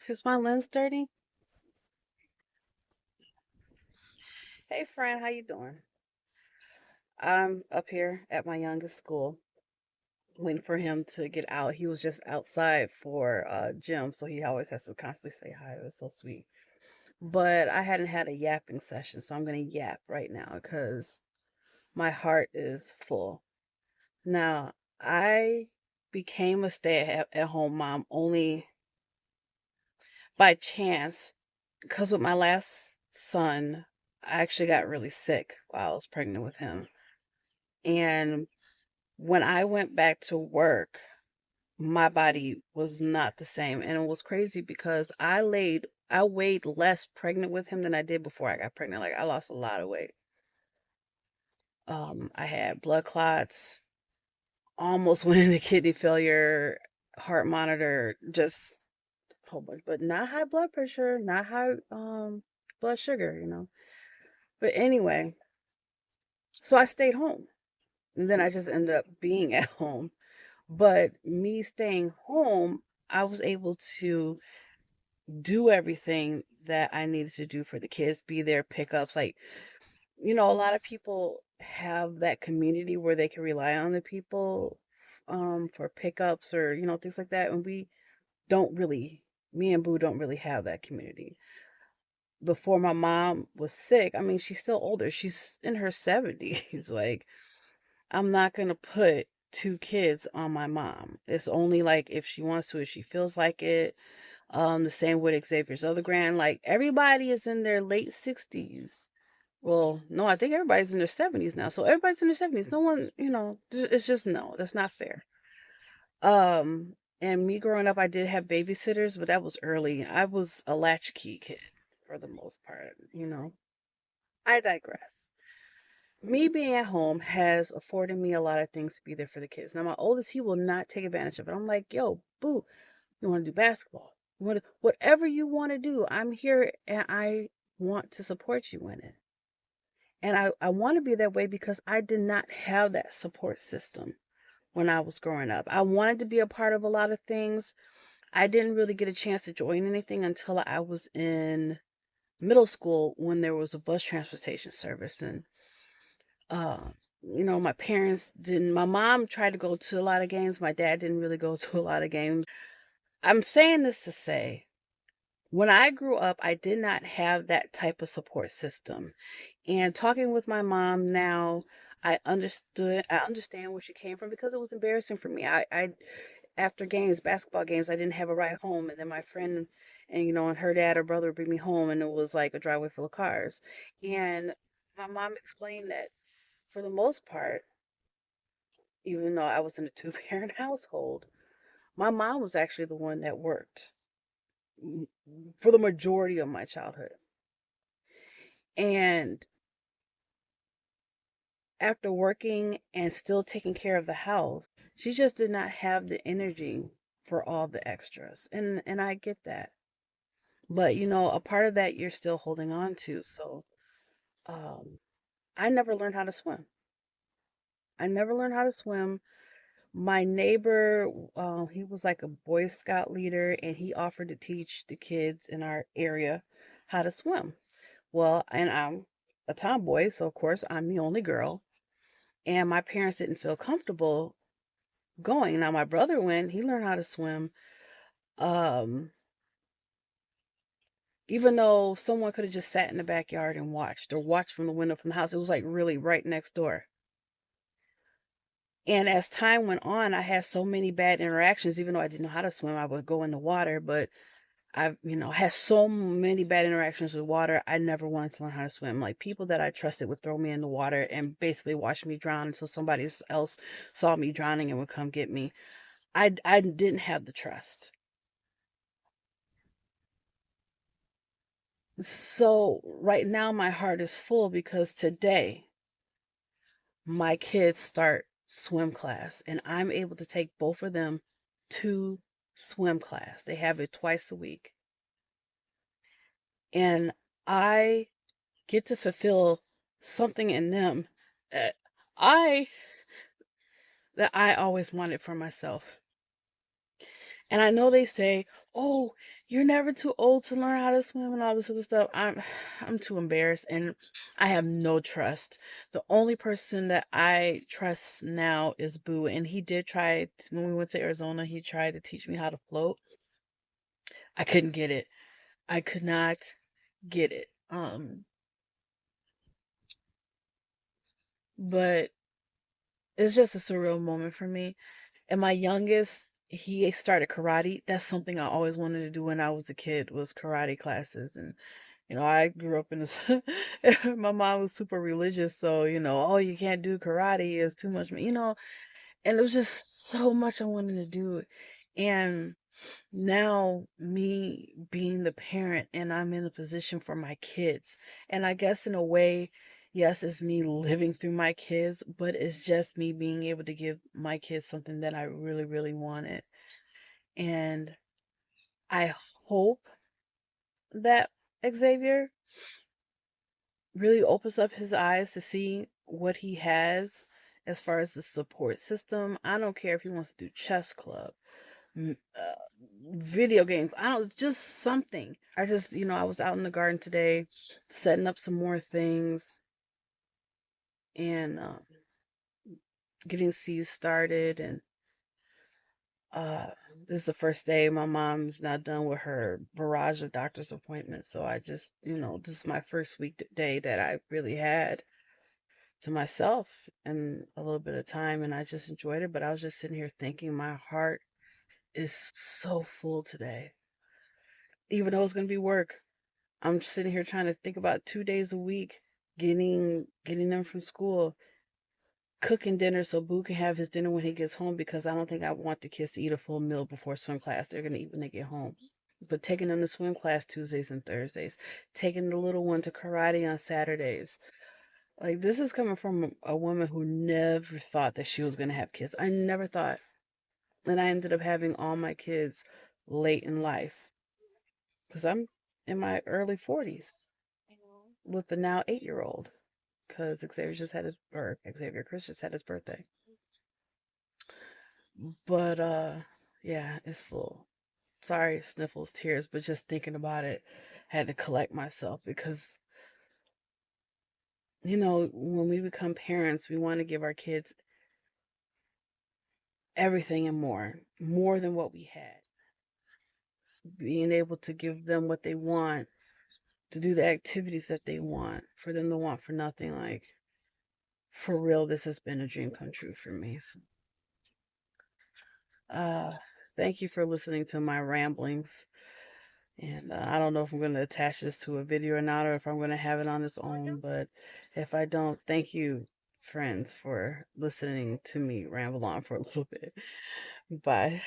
Is my lens dirty? Hey friend, how you doing? I'm up here at my youngest school, waiting for him to get out. He was just outside for gym, so he always has to constantly say hi. It was so sweet. But I hadn't had a yapping session, so I'm gonna yap right now because my heart is full. Now, I became a stay-at-home mom only by chance because with my last son, I actually got really sick while I was pregnant with him. And when I went back to work, my body was not the same. And it was crazy because I weighed less pregnant with him than I did before I got pregnant. Like I lost a lot of weight. I had blood clots, almost went into kidney failure, heart monitor, just a whole bunch, but not high blood pressure, not high blood sugar. But anyway, so I stayed home. And then I just ended up being at home. But me staying home, I was able to do everything that I needed to do for the kids, be there, pickups. Like, a lot of people have that community where they can rely on the people for pickups or, things like that. And we don't really, me and Boo don't really have that community. Before my mom was sick, I mean, she's still older. She's in her 70s. Like, I'm not gonna put two kids on my mom. It's only like if she wants to, if she feels like it. The same with Xavier's other grand. Like everybody is in their late 60s. Well, no, I think everybody's in their 70s now. So everybody's in their 70s. No one, it's just no, that's not fair. And me growing up, I did have babysitters, but that was early. I was a latchkey kid for the most part. I digress. Me being at home has afforded me a lot of things to be there for the kids. Now, my oldest, he will not take advantage of it. I'm like, yo, boo, you want to do basketball? Whatever you want to do, I'm here and I want to support you in it. And I want to be that way because I did not have that support system when I was growing up. I wanted to be a part of a lot of things. I didn't really get a chance to join anything until I was in middle school when there was a bus transportation service. And uh, my parents didn't. My mom tried to go to a lot of games. My dad didn't really go to a lot of games. I'm saying this to say, when I grew up, I did not have that type of support system. And talking with my mom now, I understand where she came from because it was embarrassing for me. I after games, basketball games, I didn't have a ride home. And then my friend and her dad or brother would bring me home and it was like a driveway full of cars. And my mom explained that for the most part, even though I was in a two-parent household, my mom was actually the one that worked for the majority of my childhood. And after working and still taking care of the house, she just did not have the energy for all the extras. And I get that. But a part of that you're still holding on to. So, um I never learned how to swim. I never learned how to swim. My neighbor, he was like a Boy Scout leader and he offered to teach the kids in our area how to swim. Well, and I'm a tomboy, so of course I'm the only girl. And my parents didn't feel comfortable going. Now my brother went, he learned how to swim. Um, Even though someone could have just sat in the backyard and watched or watched from the window from the house, it was like really right next door. And as time went on, I had so many bad interactions. Even though I didn't know how to swim, I would go in the water, but I've had so many bad interactions with water. I never wanted to learn how to swim. Like people that I trusted would throw me in the water and basically watch me drown until somebody else saw me drowning and would come get me. I didn't have the trust. So right now my heart is full because today my kids start swim class and I'm able to take both of them to swim class. They have it twice a week. And I get to fulfill something in them that I that I always wanted for myself. And I know they say, "Oh, you're never too old to learn how to swim and all this other stuff." I'm too embarrassed and I have no trust. The only person that I trust now is Boo, and he did try when we went to Arizona, he tried to teach me how to float. I couldn't get it. I could not get it. But it's just a surreal moment for me. And my youngest, he started karate. That's something I always wanted to do when I was a kid was karate classes. And I grew up in this. My mom was super religious, so oh, you can't do karate. It's too much, And it was just so much I wanted to do. And now me being the parent and I'm in the position for my kids. And I guess in a way, yes, it's me living through my kids, but it's just me being able to give my kids something that I really, really wanted. And I hope that Xavier really opens up his eyes to see what he has as far as the support system. I don't care if he wants to do chess club, m- uh, video games. I don't, just something. I just, I was out in the garden today setting up some more things and getting seeds started. And uh, this is the first day my mom's not done with her barrage of doctor's appointments. So I just, this is my first day that I really had to myself and a little bit of time, and I just enjoyed it. But I was just sitting here thinking my heart is so full today. Even though it's gonna be work, I'm sitting here trying to think about 2 days a week, getting them from school, cooking dinner so Boo can have his dinner when he gets home because I don't think I want the kids to eat a full meal before swim class. They're gonna eat when they get home. But taking them to swim class Tuesdays and Thursdays, taking the little one to karate on Saturdays. Like, this is coming from a woman who never thought that she was going to have kids. I never thought. And I ended up having all my kids late in life because I'm in my early 40s with the now 8-year-old because Xavier just had his birth. Xavier Chris just had his birthday. But, yeah, it's full. Sorry, sniffles, tears, but just thinking about it, had to collect myself because, when we become parents, we want to give our kids everything and more than what we had. Being able to give them what they want, to do the activities that they want, for them to want for nothing. Like, for real, this has been a dream come true for me. So, uh, thank you for listening to my ramblings. And I don't know if I'm going to attach this to a video or not, or if I'm going to have it on its own. But if I don't, thank you, friends, for listening to me ramble on for a little bit. Bye.